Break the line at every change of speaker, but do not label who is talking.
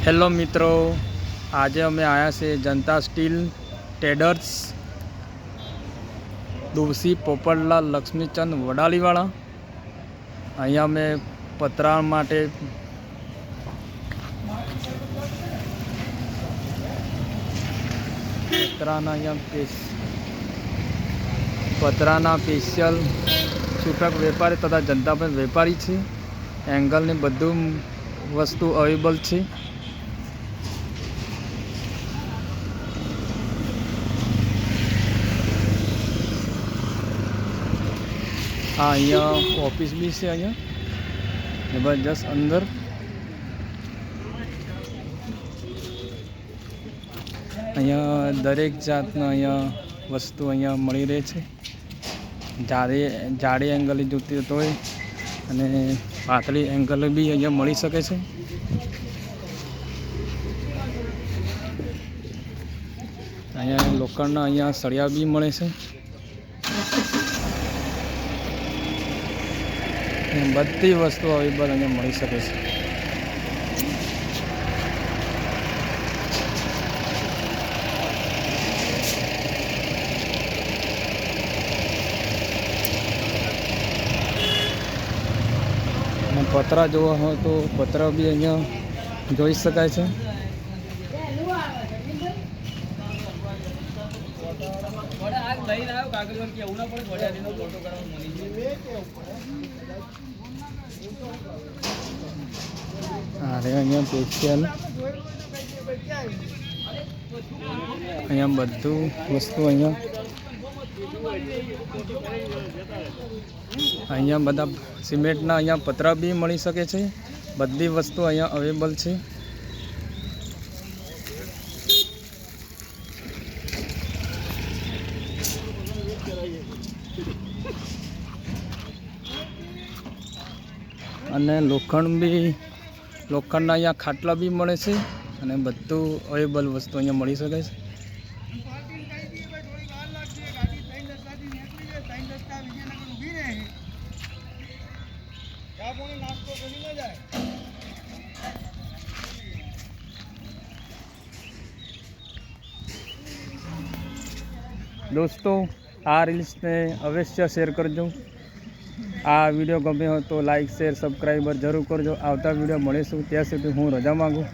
Hello મિત્રો, આજે અમે આવ્યા છે જનતા સ્ટીલ ટ્રેડર્સ દુવસી પોપટલાલ લક્ષ્મીચંદ વડાલીવાળા. અહીંયા અમે પતરા માટે પતરાના સ્પેશિયલ છૂટક વેપારી તથા જનતા પણ વેપારી છે. એંગલની બધું વસ્તુ અવેલેબલ છે. આ અહીંયા ઓફિસ બી છે. અહીંયા જબરજસ્ત અંદર અહીંયા દરેક જાતના અહીંયા વસ્તુ અહીંયા મળી રહે છે. જાડી એંગલની જોતી હોય અને પાતળી એંગલ બી અહીંયા મળી શકે છે. અહીંયા લોખંડના અહીંયા સળિયા બી મળે છે. બધી વસ્તુ અવેલેબલ અહીંયા મળી શકે છે. અને પતરા જોવા હોય તો પતરા બી અહીંયા જોઈ શકાય છે. અરે અહીંયા સ્પેશિયલ અહીંયા બધું વસ્તુ અહીંયા બધા સિમેન્ટના અહીંયા પતરા બી મળી શકે છે. બધી વસ્તુ અહીંયા અવેલેબલ છે. અને લોખંડના અહીંયા ખાટલા બી મળે છે અને બધું અવેલેબલ વસ્તુ અહીંયા મળી શકે છે. દોસ્તો, આ રીલ્સને અવશ્ય શેર કરજો. આ વિડીયો ગમે હોય તો લાઈક, શેર, સબસ્ક્રાઈબર જરૂર કરજો. આવતા વિડીયો મળીશું. ત્યાં સુધી હું રજા માગું.